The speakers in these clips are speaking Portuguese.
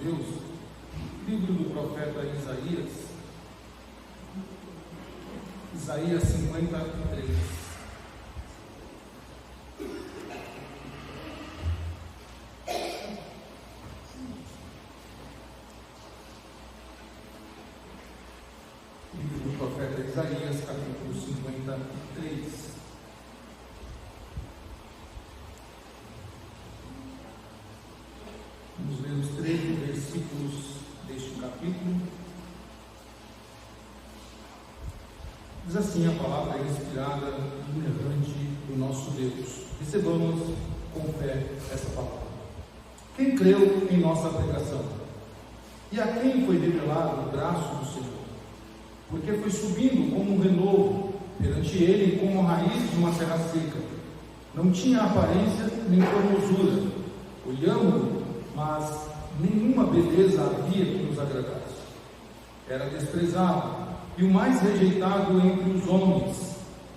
Deus, livro do profeta Isaías 53. Livro do profeta Isaías, capítulo 53. Vamos ler os 13 versículos deste capítulo. Diz assim a palavra inspirada e inerrante do nosso Deus. Recebamos com fé essa palavra. Quem creu em nossa pregação? E a quem foi revelado o braço do Senhor? Porque foi subindo como um renovo perante ele, como a raiz de uma terra seca. Não tinha aparência nem formosura. Olhamos, mas nenhuma beleza havia que nos agradasse. Era desprezado e o mais rejeitado entre os homens,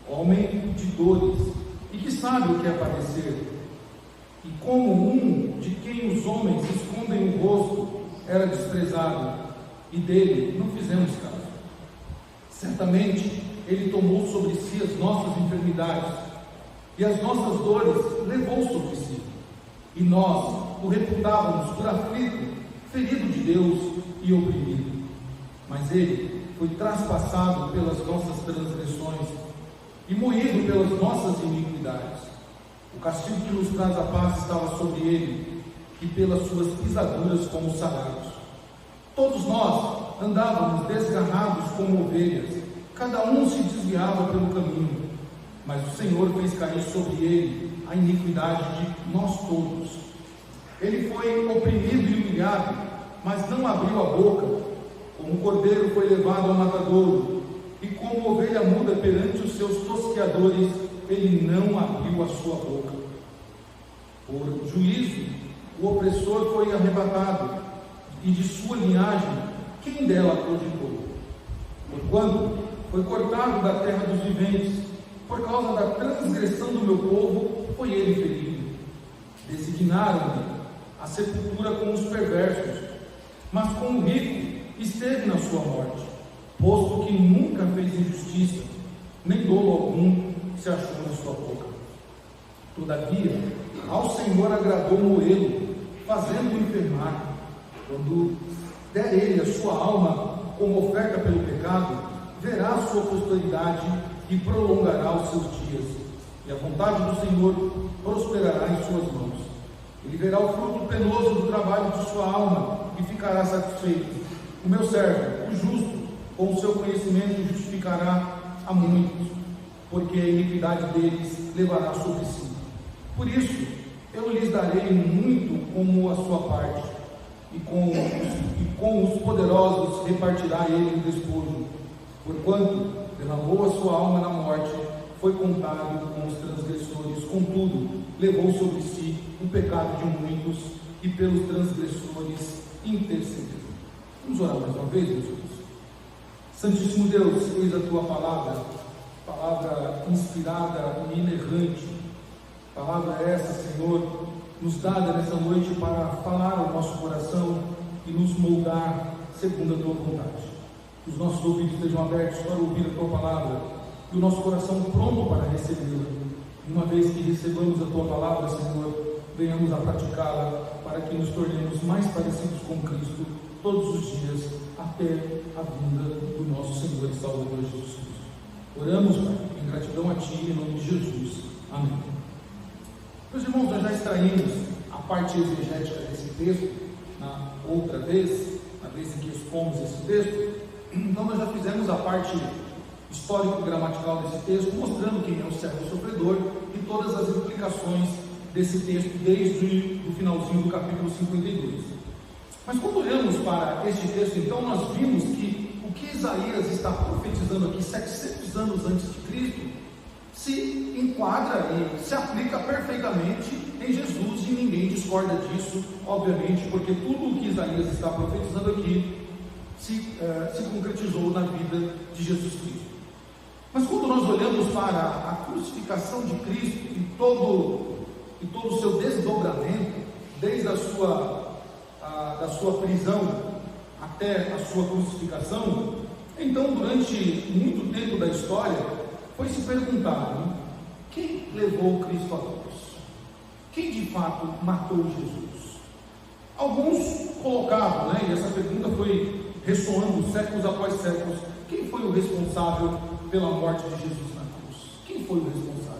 homem de dores, e que sabe o que é padecer. E como um de quem os homens escondem o rosto, era desprezado, e dele não fizemos caso. Certamente ele tomou sobre si as nossas enfermidades, e as nossas dores levou sobre si. E nós o reputávamos por aflito, ferido de Deus e oprimido. Mas ele foi traspassado pelas nossas transgressões e moído pelas nossas iniquidades. O castigo que nos traz a paz estava sobre ele, e pelas suas pisaduras fomos sarados. Todos nós andávamos desgarrados como ovelhas, cada um se desviava pelo caminho, mas o Senhor fez cair sobre ele a iniquidade de nós todos. Ele foi oprimido e humilhado, mas não abriu a boca. Como um cordeiro foi levado ao matadouro, e como ovelha muda perante os seus tosqueadores, ele não abriu a sua boca. Por juízo, o opressor foi arrebatado, e de sua linhagem, quem dela prodigou? Porquanto foi cortado da terra dos viventes, por causa da transgressão do meu povo, foi ele ferido. Designaram-me a sepultura com os perversos, mas com o rico esteve na sua morte, posto que nunca fez injustiça, nem dolo algum se achou na sua boca. Todavia, ao Senhor agradou moê-lo, fazendo-o enfermar. Quando der ele a sua alma como oferta pelo pecado, verá a sua posteridade e prolongará os seus dias, e a vontade do Senhor prosperará em suas mãos. Ele verá o fruto penoso do trabalho de sua alma e ficará satisfeito. O meu servo, o justo, com o seu conhecimento justificará a muitos, porque a iniquidade deles levará sobre si. Por isso, eu lhes darei muito como a sua parte, e com os poderosos repartirá ele o despojo. Porquanto derramou a sua alma na morte, foi contado com os transgressores, contudo, levou sobre si o pecado de muitos, e pelos transgressores intercedeu. Vamos orar mais uma vez, meus irmãos. Santíssimo Deus, eis a tua palavra inspirada e inerrante, palavra essa, Senhor, nos dada nessa noite para falar ao nosso coração e nos moldar segundo a tua vontade. Que os nossos ouvidos estejam abertos para ouvir a tua palavra e o nosso coração pronto para recebê-la. E uma vez que recebamos a tua palavra, Senhor, venhamos a praticá-la para que nos tornemos mais parecidos com Cristo todos os dias, até a vinda do nosso Senhor e Salvador Jesus Cristo. Oramos, Pai, em gratidão a Ti, em nome de Jesus. Amém. Meus irmãos, nós já extraímos a parte exegética desse texto na outra vez, na vez em que expomos esse texto. Então nós já fizemos a parte histórico-gramatical desse texto, mostrando quem é o servo sofredor e todas as implicações desse texto desde o finalzinho do capítulo 52. Mas quando olhamos para este texto, então, nós vimos que o que Isaías está profetizando aqui 700 anos antes de Cristo se enquadra e se aplica perfeitamente em Jesus, e ninguém discorda disso, obviamente, porque tudo o que Isaías está profetizando aqui se concretizou na vida de Jesus Cristo. Mas quando nós olhamos para a crucificação de Cristo e todo o seu desdobramento, desde a sua da sua prisão até a sua crucificação, então durante muito tempo da história foi se perguntado: quem levou Cristo à cruz? Quem de fato matou Jesus? Alguns colocavam, e essa pergunta foi ressoando séculos após séculos: quem foi o responsável pela morte de Jesus na cruz? Quem foi o responsável?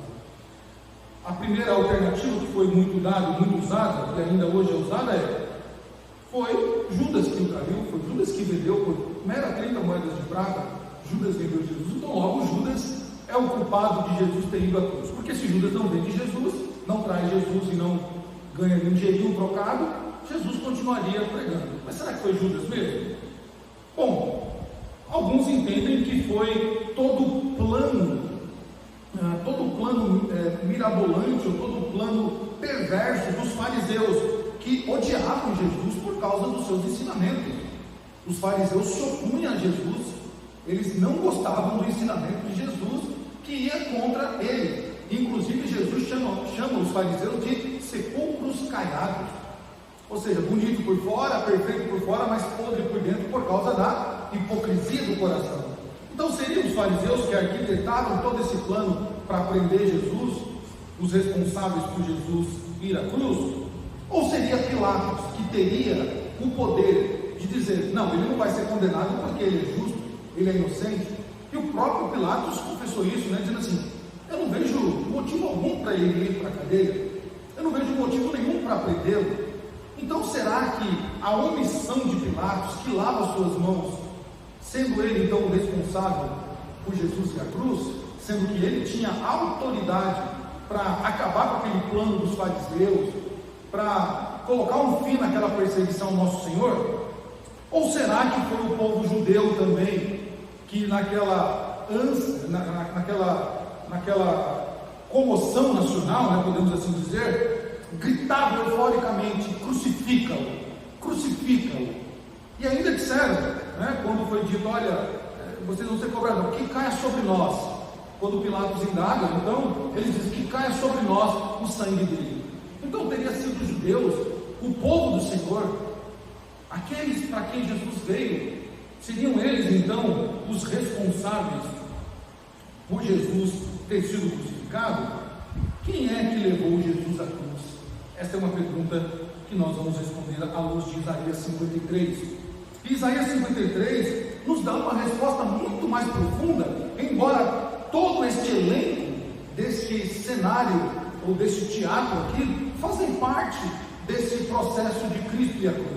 A primeira alternativa que foi muito dada, muito usada, e ainda hoje é usada, foi Judas que o traiu, foi Judas que vendeu por mera 30 moedas de prata. Judas vendeu Jesus, então logo Judas é o culpado de Jesus ter ido à cruz, porque se Judas não vende Jesus, não traz Jesus e não ganha nem um dinheirinho trocado, Jesus continuaria pregando. Mas será que foi Judas mesmo? Bom, alguns entendem que foi todo o plano mirabolante, ou todo o plano perverso dos fariseus, que odiavam Jesus por causa dos seus ensinamentos. Os fariseus se opunham a Jesus, eles não gostavam do ensinamento de Jesus, que ia contra ele. Inclusive Jesus chama os fariseus de sepulcros caiados, ou seja, bonito por fora, perfeito por fora, mas podre por dentro, por causa da hipocrisia do coração. Então seriam os fariseus que arquitetaram todo esse plano para prender Jesus, os responsáveis por Jesus ir à cruz? Ou seria Pilatos, que teria o poder de dizer: não, ele não vai ser condenado porque ele é justo, ele é inocente? E o próprio Pilatos confessou isso, dizendo assim: eu não vejo motivo algum para ele ir para a cadeia, eu não vejo motivo nenhum para prendê-lo. Então será que a omissão de Pilatos, que lava suas mãos, sendo ele então o responsável por Jesus e a cruz, sendo que ele tinha autoridade para acabar com aquele plano dos fariseus, para colocar um fim naquela perseguição ao nosso Senhor? Ou será que foi o povo judeu também, que naquela ânsia, naquela comoção nacional, podemos assim dizer, gritava euforicamente: crucifica-o, crucifica-o? E ainda disseram, quando foi dito: olha, vocês vão ser cobrados, que caia sobre nós. Quando Pilatos indaga, então eles dizem: que caia sobre nós o sangue dele. Então teria sido os judeus, o povo do Senhor, aqueles para quem Jesus veio, seriam eles então os responsáveis por Jesus ter sido crucificado? Quem é que levou Jesus à cruz? Essa é uma pergunta que nós vamos responder à luz de Isaías 53. E Isaías 53 nos dá uma resposta muito mais profunda, embora todo este elenco desse cenário, ou desse teatro aqui, fazem parte desse processo de Cristo e a cruz.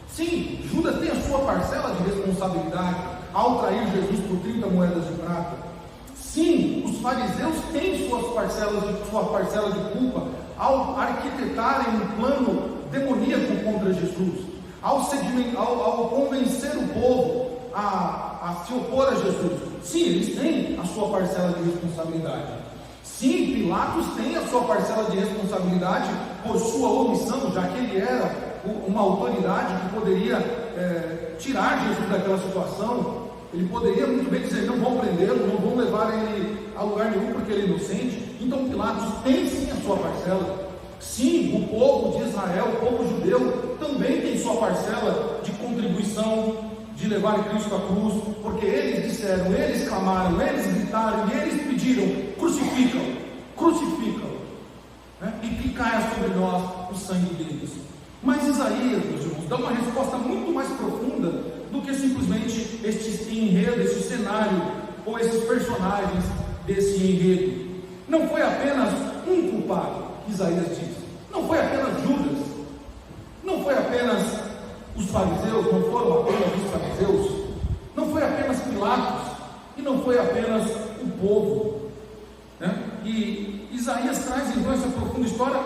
Sim, Judas tem a sua parcela de responsabilidade ao trair Jesus por 30 moedas de prata. Sim, os fariseus têm sua parcela de culpa ao arquitetarem um plano demoníaco contra Jesus, ao convencer o povo a se opor a Jesus. Sim, eles têm a sua parcela de responsabilidade. Sim, Pilatos tem a sua parcela de responsabilidade por sua omissão, já que ele era uma autoridade que poderia tirar Jesus daquela situação. Ele poderia muito bem dizer: não vão prendê-lo, não vão levar ele a lugar nenhum porque ele é inocente. Então Pilatos tem sim a sua parcela. Sim, o povo de Israel, o povo judeu, também tem sua parcela de contribuição de levar Cristo à cruz, porque eles disseram, eles clamaram, eles gritaram e eles pediram: crucificam, crucificam, e que caia sobre nós o sangue deles. Mas Isaías, meus irmãos, dá uma resposta muito mais profunda do que simplesmente este enredo, esse cenário, ou esses personagens desse enredo. Não foi apenas um culpado, Isaías diz, não foi apenas Judas, não foi apenas os fariseus, não foram apenas os fariseus, não foi apenas Pilatos, e não foi apenas o povo, E Isaías traz então essa profunda história,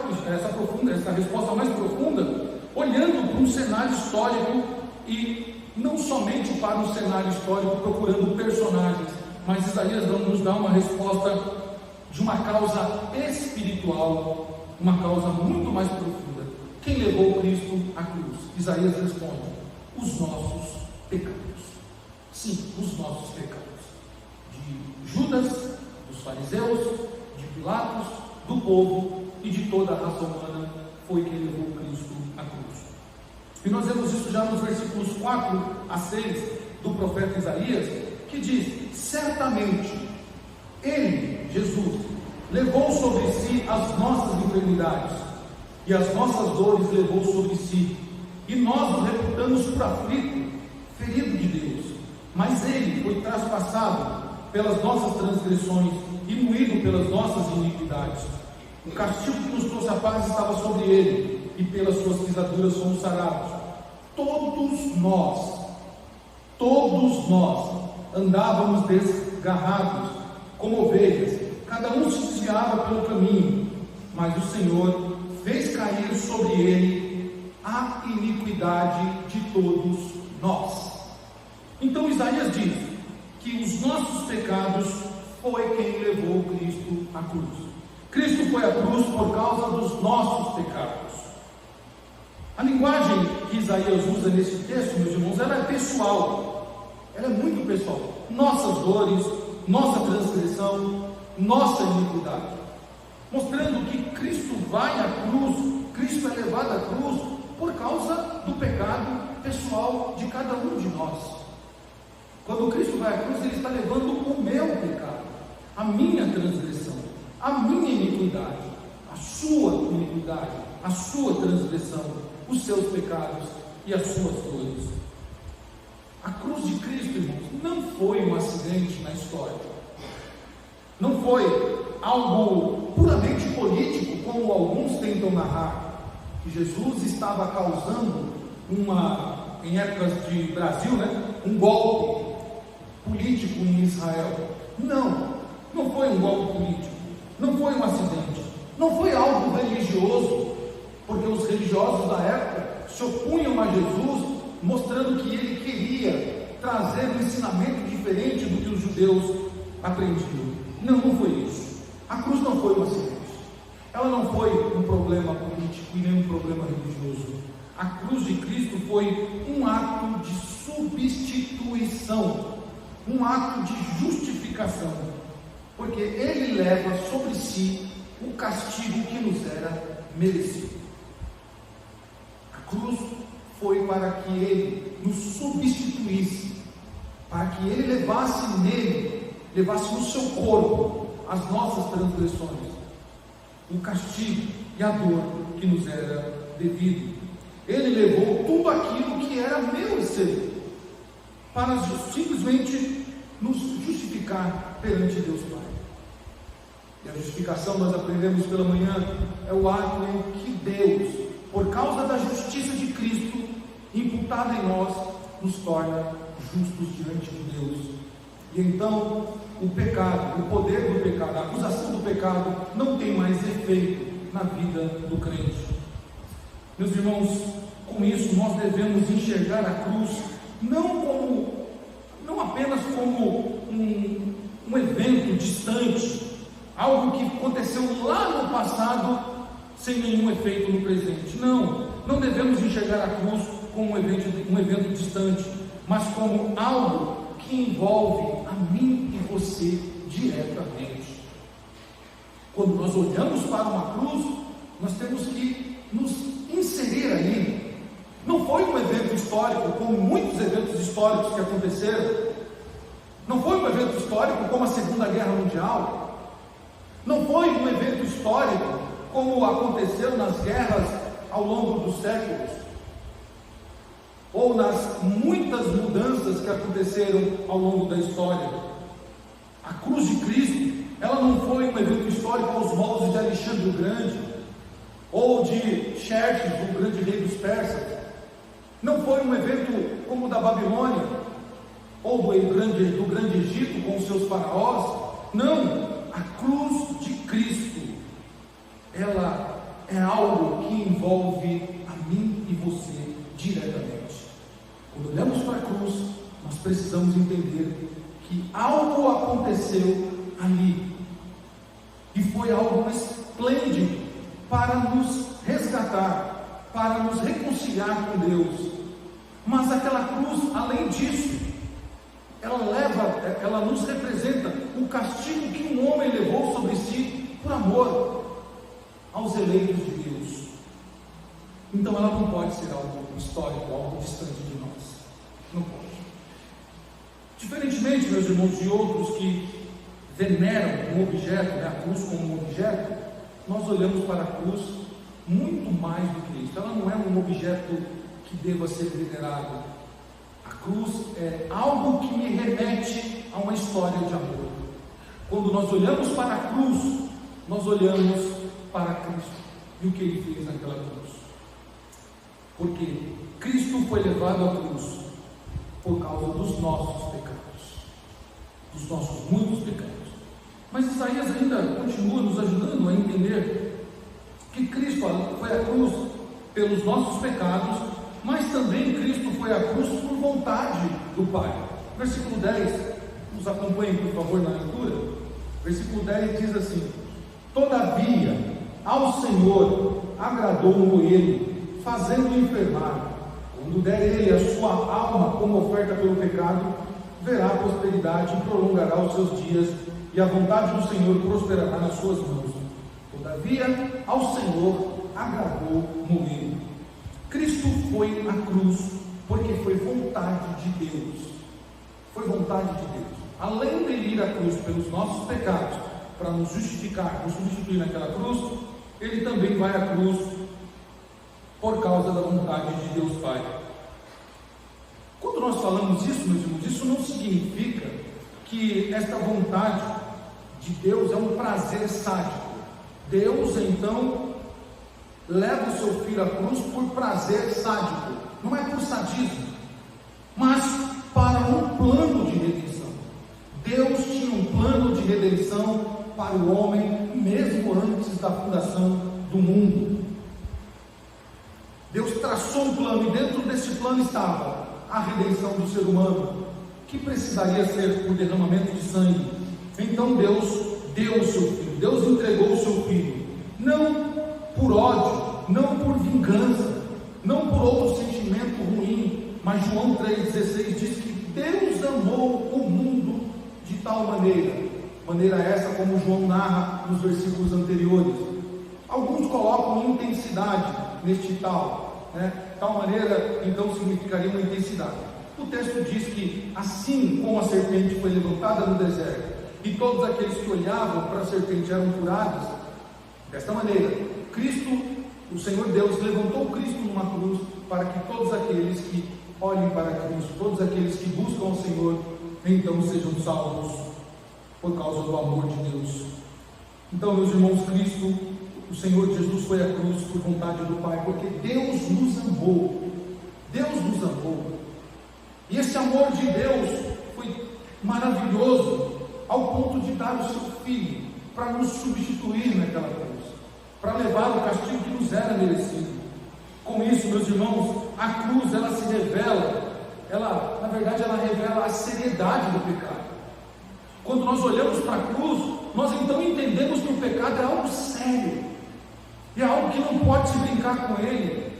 essa resposta mais profunda, olhando para um cenário histórico, e não somente para um cenário histórico procurando personagens, mas Isaías nos dá uma resposta de uma causa espiritual, uma causa muito mais profunda. Quem levou Cristo à cruz? Isaías responde: os nossos pecados. Sim, os nossos pecados. De Judas, dos fariseus, de Pilatos, do povo e de toda a raça humana, foi quem levou Cristo à cruz. E nós vemos isso já nos versículos 4 a 6 do profeta Isaías, que diz: certamente Ele, Jesus, levou sobre si as nossas enfermidades, e as nossas dores levou sobre si, e nós nos reputamos por aflito, ferido de Deus, mas Ele foi traspassado pelas nossas transgressões e moído pelas nossas iniquidades. O castigo que nos trouxe a paz estava sobre Ele, e pelas suas pisaduras fomos sarados. Todos nós andávamos desgarrados como ovelhas, cada um se desviava pelo caminho, mas o Senhor fez cair sobre Ele a iniquidade de todos nós. Então Isaías diz que os nossos pecados foi quem levou Cristo à cruz. Cristo foi à cruz por causa dos nossos pecados. A linguagem que Isaías usa nesse texto, meus irmãos, ela é pessoal, ela é muito pessoal. Nossas dores, nossa transgressão, nossa iniquidade, mostrando que Cristo vai à cruz, Cristo é levado à cruz por causa do pecado pessoal de cada um de nós. Quando Cristo vai à cruz, Ele está levando o meu pecado, a minha transgressão, a minha iniquidade, a sua iniquidade, a sua transgressão, os seus pecados e as suas dores. A cruz de Cristo, irmãos, não foi um acidente na história, não foi algo puramente político, como alguns tentam narrar, que Jesus estava causando em épocas de Brasil, um golpe político em Israel. Não foi um golpe político, não foi um acidente, não foi algo religioso, porque os religiosos da época se opunham a Jesus, mostrando que ele queria trazer um ensinamento diferente do que os judeus aprendiam. Não foi isso. A cruz não foi um acidente, ela não foi um problema político e nem um problema religioso. A cruz de Cristo foi um ato de substituição, um ato de justificação, porque Ele leva sobre si o castigo que nos era merecido. A cruz foi para que Ele nos substituísse, para que Ele levasse no seu corpo as nossas transgressões, o castigo e a dor que nos era devido. Ele levou tudo aquilo que era meu e seu, para simplesmente nos justificar perante Deus Pai. E a justificação, nós aprendemos pela manhã, é o ato em que Deus, por causa da justiça de Cristo imputada em nós, nos torna justos diante de Deus. E então o pecado, o poder do pecado, a acusação do pecado não tem mais efeito na vida do crente. Meus irmãos, com isso nós devemos enxergar a cruz não apenas como um evento distante, algo que aconteceu lá no passado sem nenhum efeito no presente. Não devemos enxergar a cruz como um evento distante, mas como algo que envolve a mim e você diretamente. Quando nós olhamos para uma cruz, nós temos que nos inserir ali. Não foi um evento histórico, como muitos eventos históricos que aconteceram. Não foi um evento histórico como a Segunda Guerra Mundial. Não foi um evento histórico como aconteceu nas guerras ao longo dos séculos, ou nas muitas mudanças que aconteceram ao longo da história. A cruz de Cristo, ela não foi um evento histórico aos moldes de Alexandre o Grande, ou de Xerxes, o grande rei dos persas. Não foi um evento como o da Babilônia, ou do grande Egito com os seus faraós. Não, a cruz de Cristo, ela é algo que envolve a mim e você diretamente. Quando olhamos para a cruz, nós precisamos entender que algo aconteceu ali, e foi algo esplêndido para nos resgatar, para nos reconciliar com Deus. Mas aquela cruz, além disso, ela nos representa o castigo que um homem levou sobre si por amor aos eleitos de Deus. Então ela não pode ser algo histórico. histórico, algo distante de nós. Não pode. Diferentemente, meus irmãos, de outros que veneram um objeto, a cruz como um objeto, nós olhamos para a cruz muito mais do que isso. Ela não é um objeto que deva ser venerado. A cruz é algo que me remete a uma história de amor. Quando nós olhamos para a cruz, nós olhamos para Cristo e o que Ele fez naquela cruz. Porque Cristo foi levado à cruz por causa dos nossos pecados, dos nossos muitos pecados. Mas Isaías ainda continua nos ajudando a entender que Cristo foi à cruz pelos nossos pecados, mas também Cristo foi à cruz por vontade do Pai. Versículo 10, nos acompanhem por favor na leitura. Versículo 10 diz assim: todavia ao Senhor agradou-o ele, fazendo-o enfermar. Quando der ele a sua alma como oferta pelo pecado, verá a prosperidade e prolongará os seus dias, e a vontade do Senhor prosperará nas suas mãos. Todavia ao Senhor agradou-o ele. Cristo foi à cruz porque foi vontade de Deus. Foi vontade de Deus. Além de ir à cruz pelos nossos pecados, para nos justificar, nos substituir naquela cruz, Ele também vai à cruz por causa da vontade de Deus Pai. Quando nós falamos isso, meus irmãos, isso não significa que esta vontade de Deus é um prazer sádico. Deus, então, leva o seu filho à cruz por prazer sádico. Não é por sadismo, mas para um plano de redenção. Deus tinha um plano de redenção para o homem, mesmo antes da fundação do mundo. Deus traçou um plano, e dentro desse plano estava a redenção do ser humano, que precisaria ser por derramamento de sangue. Então Deus deu o seu filho, Deus entregou o seu filho, não por ódio, não por vingança, não por outro sentimento ruim, mas João 3,16 diz que Deus amou o mundo de tal maneira essa como João narra nos versículos anteriores. Alguns colocam intensidade neste tal, tal maneira então significaria uma intensidade. O texto diz que assim como a serpente foi levantada no deserto, e todos aqueles que olhavam para a serpente eram curados, desta maneira, Cristo, o Senhor Deus, levantou Cristo numa cruz, para que todos aqueles que olhem para Cristo, todos aqueles que buscam o Senhor, então sejam salvos, por causa do amor de Deus. Então, meus irmãos, Cristo, o Senhor Jesus foi à cruz por vontade do Pai, porque Deus nos amou. Deus nos amou. E esse amor de Deus foi maravilhoso, ao ponto de dar o seu Filho para nos substituir naquela cruz, para levar o castigo que nos era merecido. Com isso, meus irmãos, a cruz, ela se revela, na verdade, ela revela a seriedade do pecado. Quando nós olhamos para a cruz, nós então entendemos que o pecado é algo sério, e é algo que não pode se brincar com ele.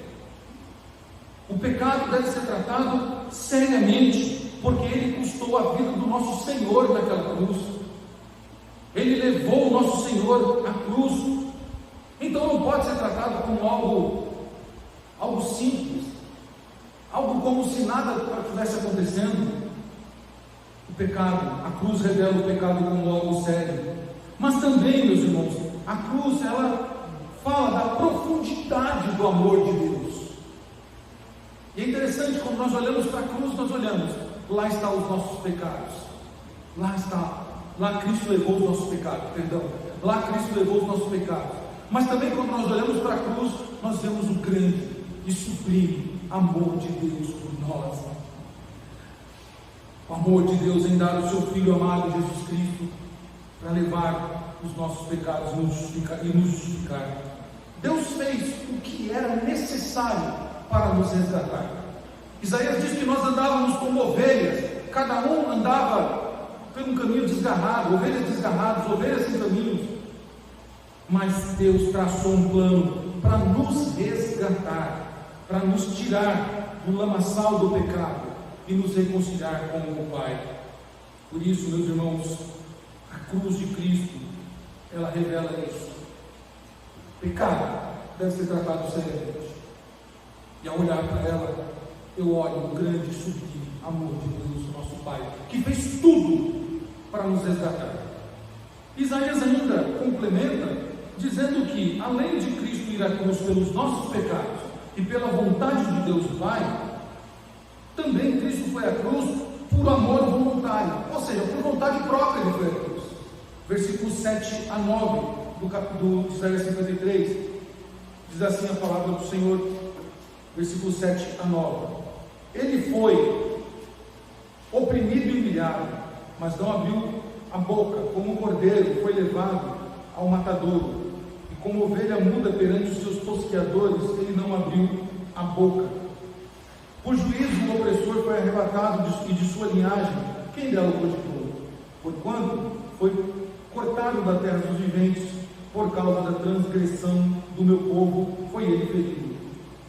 O pecado deve ser tratado seriamente, porque ele custou a vida do nosso Senhor naquela cruz. Ele levou o nosso Senhor à cruz. Então não pode ser tratado como algo simples, algo como se nada estivesse acontecendo. O pecado, a cruz revela o pecado como algo sério. Mas também, meus irmãos, a cruz, ela fala da profundidade do amor de Deus. E é interessante, quando nós olhamos para a cruz, nós olhamos, lá estão os nossos pecados, lá Cristo levou os nossos pecados, lá Cristo levou os nossos pecados. Mas também quando nós olhamos para a cruz, nós vemos o grande e sublime amor de Deus por nós. O amor de Deus em dar o seu Filho amado Jesus Cristo para levar os nossos pecados e nos justificar. Deus fez o que era necessário para nos resgatar. Isaías diz que nós andávamos como ovelhas, cada um andava por um caminho desgarrado, ovelhas desgarradas, ovelhas sem caminhos. Mas Deus traçou um plano para nos resgatar, para nos tirar do lamaçal do pecado e nos reconciliar com o Pai. Por isso, meus irmãos, a cruz de Cristo, ela revela isso. Pecado deve ser tratado seriamente. E ao olhar para ela, eu olho o grande e sublime amor de Deus, nosso Pai, que fez tudo para nos resgatar. Isaías ainda complementa, dizendo que, além de Cristo ir à cruz pelos nossos pecados e pela vontade de Deus Pai, também Cristo foi à cruz por amor voluntário, ou seja, por vontade própria ele foi à cruz. Versículos 7 a 9 de Isaías 53, diz assim a palavra do Senhor, versículos 7 a 9: Ele foi oprimido e humilhado, mas não abriu a boca, como um cordeiro foi levado ao matadouro, e como ovelha muda perante os seus tosqueadores, ele não abriu a boca. Por juízo o opressor foi arrebatado, e de sua linhagem quem dela o codificou? Porquanto foi cortado da terra dos viventes, por causa da transgressão do meu povo foi ele ferido.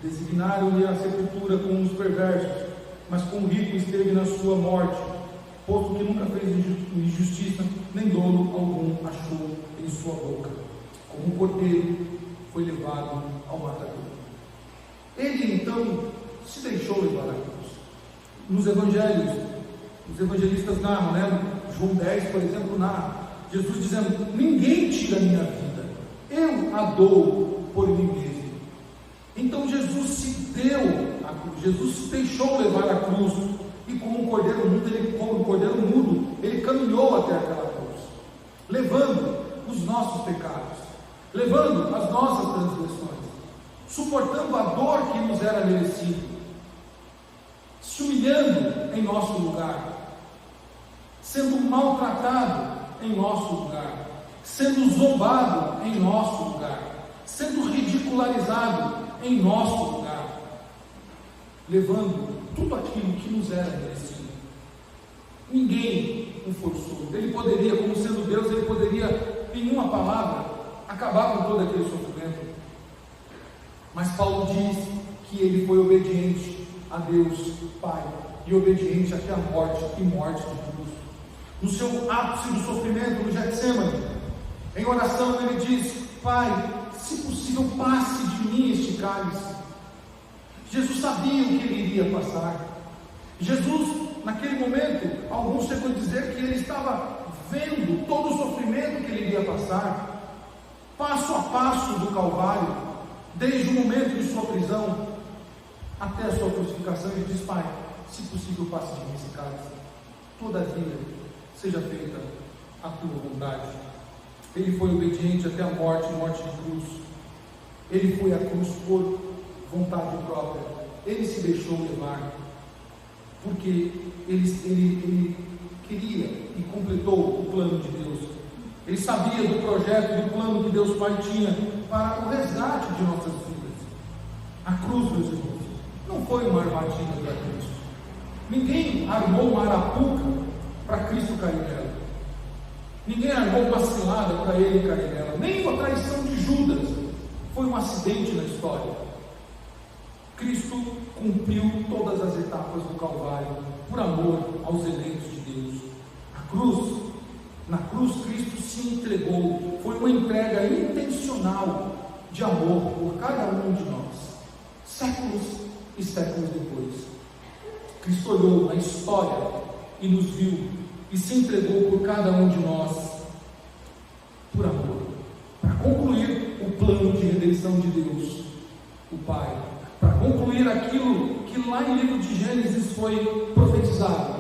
Designaram-lhe a sepultura com os perversos, mas com o rico esteve na sua morte, posto que nunca fez injustiça, nem dolo algum achou em sua boca. Como um cordeiro foi levado ao matadouro. Ele então se deixou levar à cruz. Nos evangelhos, os evangelistas narram, João 10, por exemplo, narra Jesus dizendo: ninguém tira a minha vida, eu a dou por mim mesmo. Então Jesus se deu à cruz, Jesus se deixou levar à cruz, e como um cordeiro mudo, ele caminhou até aquela cruz, levando os nossos pecados, levando as nossas transgressões, suportando a dor que nos era merecida, se humilhando em nosso lugar, sendo maltratado em nosso lugar, sendo zombado em nosso lugar, sendo ridicularizado em nosso lugar, levando tudo aquilo que nos era merecido. Ninguém o forçou. Ele poderia, como sendo Deus, ele poderia, em uma palavra, acabar com todo aquele sofrimento. Mas Paulo diz que ele foi obediente a Deus Pai, e obediente até a morte, e morte de cruz. No seu ápice do sofrimento, no Getsemane, em oração ele diz: Pai, se possível, passe de mim este cálice. Jesus sabia o que ele iria passar. Jesus, naquele momento, alguns chegam a dizer que ele estava vendo todo o sofrimento que ele iria passar, passo a passo do Calvário, desde o momento de sua prisão até a sua crucificação. Ele diz: Pai, se possível, passe de mim esse cálice, todavia seja feita a tua vontade. Ele foi obediente até a morte de cruz. Ele foi à cruz por vontade própria. Ele se deixou levar, porque ele queria e completou o plano de Deus. Ele sabia do projeto e do plano que Deus Pai tinha para o resgate de nossas vidas. A cruz, meus irmãos, não foi uma armadilha para Cristo. Ninguém armou uma arapuca para Cristo cair nela. Ninguém armou uma cilada para ele cair nela. Nem a traição de Judas foi um acidente na história. Cristo cumpriu todas as etapas do Calvário por amor aos eleitos de Deus. Na cruz Cristo se entregou. Foi uma entrega intencional de amor por cada um de nós. Séculos e séculos depois, Cristo olhou na história e nos viu e se entregou por cada um de nós por amor, para concluir o plano de redenção de Deus, o Pai, para concluir aquilo que lá em livro de Gênesis foi profetizado: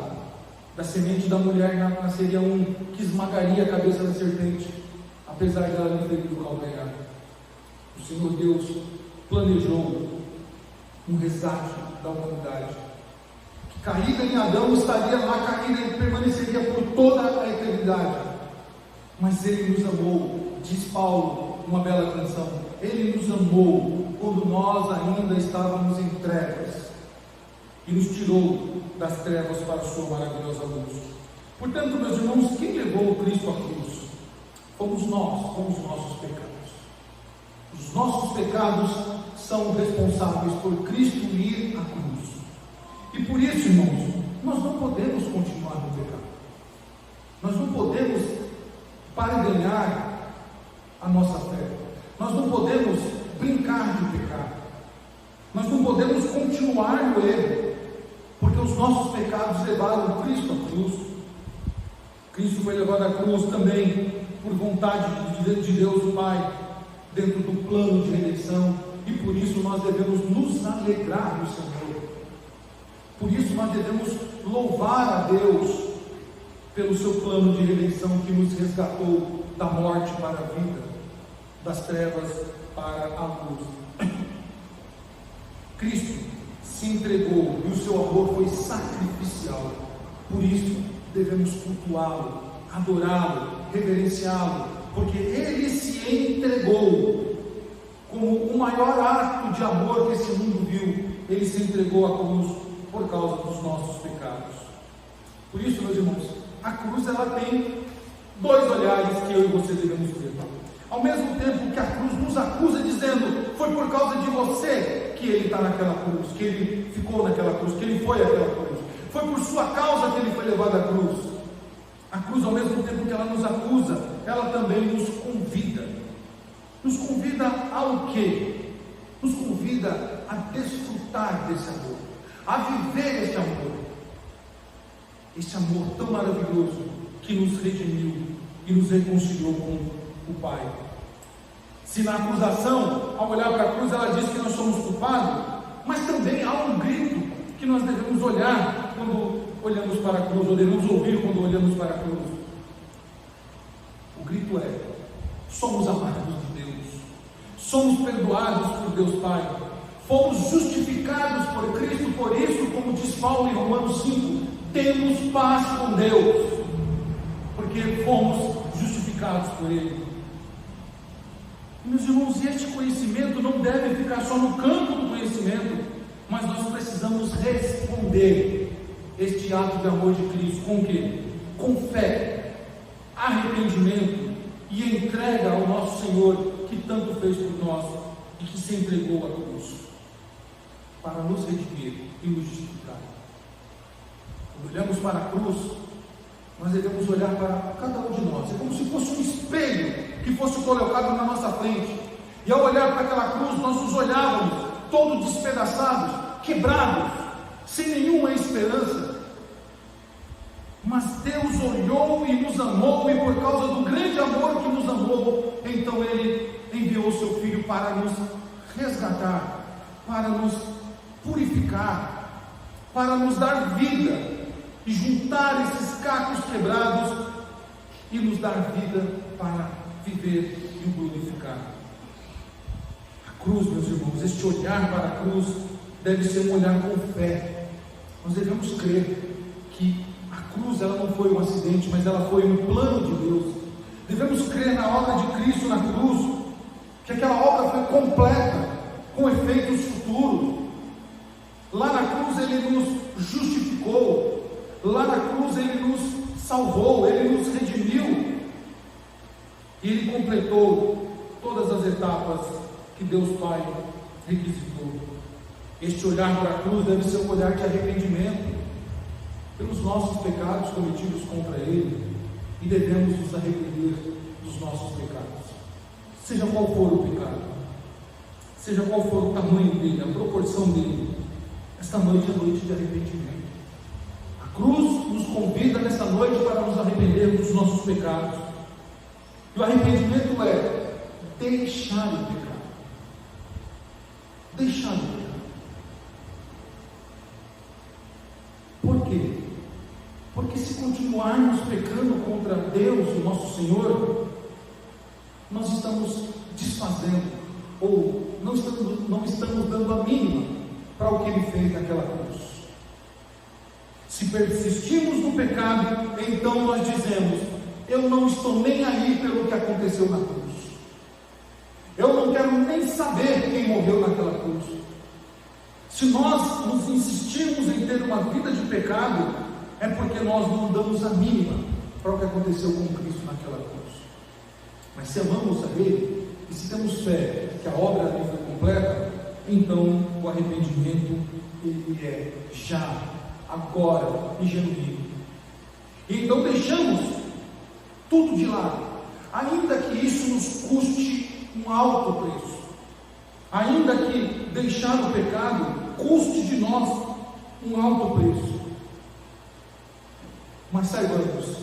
da semente da mulher nasceria um que esmagaria a cabeça da serpente, apesar dela não ter ido calcanhar. O Senhor Deus planejou um resgate da humanidade, que caída em Adão estaria lá caída e permaneceria por toda a eternidade. Mas Ele nos amou, diz Paulo numa bela canção. Ele nos amou quando nós ainda estávamos em trevas e nos tirou das trevas para a sua maravilhosa luz. Portanto, meus irmãos, quem levou Cristo à cruz? Fomos nós, fomos os nossos pecados. Os nossos pecados são responsáveis por Cristo ir à cruz. E por isso, irmãos, nós não podemos continuar no pecado. Nós não podemos barganhar a nossa fé. Nós não podemos brincar de pecado. Nós não podemos o erro, porque os nossos pecados levaram Cristo à cruz. Cristo foi levado à cruz também por vontade de Deus o Pai, dentro do plano de redenção, e por isso nós devemos nos alegrar no Senhor. Por isso nós devemos louvar a Deus pelo seu plano de redenção que nos resgatou da morte para a vida, das trevas para a luz. Cristo se entregou e o seu amor foi sacrificial. Por isso devemos cultuá-lo, adorá-lo, reverenciá-lo, porque ele se entregou como o maior ato de amor que esse mundo viu. Ele se entregou à cruz por causa dos nossos pecados. Por isso, meus irmãos, a cruz ela tem dois olhares que eu e você devemos ter. Ao mesmo tempo que a cruz nos acusa dizendo: foi por causa de você que ele está naquela cruz, que ele ficou naquela cruz, que ele foi àquela cruz, foi por sua causa que ele foi levado à cruz. A cruz, ao mesmo tempo que ela nos acusa, ela também nos convida. Nos convida ao quê? Nos convida a desfrutar desse amor, a viver esse amor. Esse amor tão maravilhoso que nos redimiu e nos reconciliou com o Pai. Se na acusação, ao olhar para a cruz, ela diz que nós somos culpados, mas também há um grito que nós devemos olhar quando olhamos para a cruz, ou devemos ouvir quando olhamos para a cruz. O grito é: somos amados de Deus, somos perdoados por Deus Pai, fomos justificados por Cristo. Por isso, como diz Paulo em Romanos 5, temos paz com Deus, porque fomos justificados por Ele. Meus irmãos, este conhecimento não deve ficar só no campo do conhecimento, mas nós precisamos responder este ato de amor de Cristo com o quê? Com fé, arrependimento e entrega ao nosso Senhor, que tanto fez por nós e que se entregou à cruz para nos redimir e nos justificar. Quando olhamos para a cruz, nós devemos olhar para cada um de nós. É como se fosse um espelho que fosse colocado na nossa frente. E ao olhar para aquela cruz, nós nos olhávamos todos despedaçados, quebrados, sem nenhuma esperança. Mas Deus olhou e nos amou, e por causa do grande amor que nos amou, então Ele enviou o seu Filho para nos resgatar, para nos purificar, para nos dar vida e juntar esses cacos quebrados e nos dar vida para viver e o glorificar. A cruz, meus irmãos, este olhar para a cruz deve ser um olhar com fé. Nós devemos crer que a cruz ela não foi um acidente, mas ela foi um plano de Deus. Devemos crer na obra de Cristo na cruz, que aquela obra foi completa, com efeitos futuros. Lá na cruz Ele nos justificou, lá na cruz Ele nos salvou, Ele nos redimiu, e Ele completou todas as etapas que Deus Pai requisitou. Este olhar para a cruz deve ser um olhar de arrependimento pelos nossos pecados cometidos contra Ele, e devemos nos arrepender dos nossos pecados, seja qual for o pecado, seja qual for o tamanho dele, a proporção dele. Esta noite é noite de arrependimento. A cruz nos convida nesta noite para nos arrependermos dos nossos pecados. E o arrependimento é deixar o pecado. Deixar o pecado. Por quê? Porque se continuarmos pecando contra Deus, o nosso Senhor, nós estamos desfazendo, ou não estamos dando a mínima para o que Ele fez naquela cruz. Se persistirmos no pecado, então nós dizemos: eu não estou nem aí pelo que aconteceu na cruz, eu não quero nem saber quem morreu naquela cruz. Se nós nos insistirmos em ter uma vida de pecado, é porque nós não damos a mínima para o que aconteceu com Cristo naquela cruz. Mas se amamos a Ele, e se temos fé que a obra dele foi completa, então o arrependimento ele é já, agora e genuíno. E então deixamos tudo de lado, ainda que isso nos custe um alto preço, ainda que deixar o pecado custe de nós um alto preço. Mas saibamos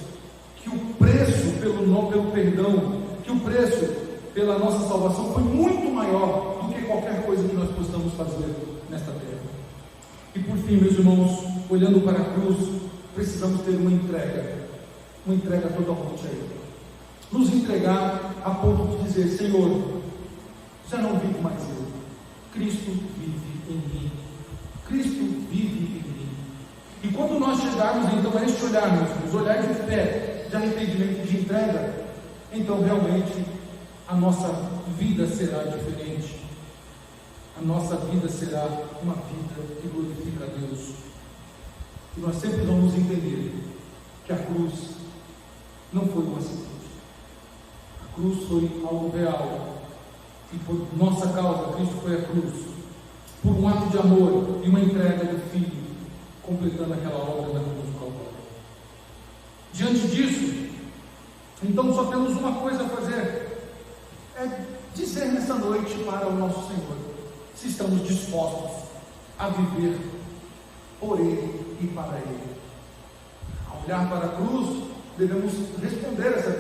que o preço pelo perdão, que o preço pela nossa salvação foi muito maior do que qualquer coisa que nós possamos fazer nesta terra. E por fim, meus irmãos, olhando para a cruz, precisamos ter uma entrega totalmente a Ele. Nos entregar a ponto de dizer: Senhor, já não vivo mais eu, Cristo vive em mim. Cristo vive em mim. E quando nós chegarmos então a este olhar, meus irmãos, olhar de fé, de arrependimento, de entrega, então realmente a nossa vida será diferente. A nossa vida será uma vida que glorifica a Deus. E nós sempre vamos entender que a cruz não foi um acidente. A cruz foi algo real. E por nossa causa, Cristo foi a cruz. Por um ato de amor e uma entrega do Filho, completando aquela obra da cruz do Calvário. Diante disso, então só temos uma coisa a fazer: é dizer nessa noite para o nosso Senhor se estamos dispostos a viver por Ele e para Ele. Ao olhar para a cruz, devemos responder essa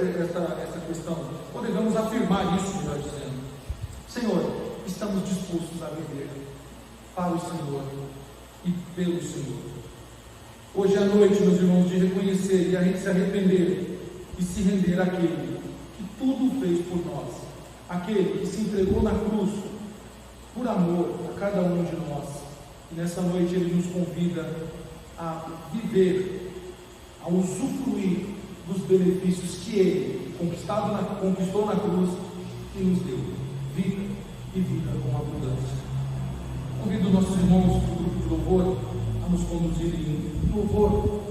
questão, ou devemos afirmar isso, melhor dizendo: Senhor, estamos dispostos a viver para o Senhor e pelo Senhor. Hoje é a noite, meus irmãos, de reconhecer e a gente se arrepender e se render àquele que tudo fez por nós, aquele que se entregou na cruz por amor a cada um de nós. E nessa noite Ele nos convida a viver, a usufruir dos benefícios que Ele conquistou na cruz e nos deu: vida e vida com abundância. Convido nossos irmãos do grupo de louvor a nos conduzirem em louvor.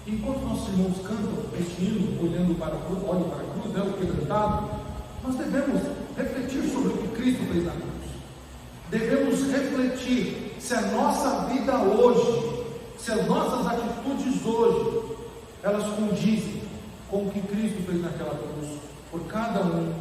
Enquanto nossos irmãos cantam este hino, olhando para a cruz, olham para a cruz, o quebrantado, nós devemos refletir sobre o que Cristo fez na cruz. Devemos refletir se a nossa vida hoje, se as nossas atitudes hoje, elas condizem com o que Cristo fez naquela cruz, por cada um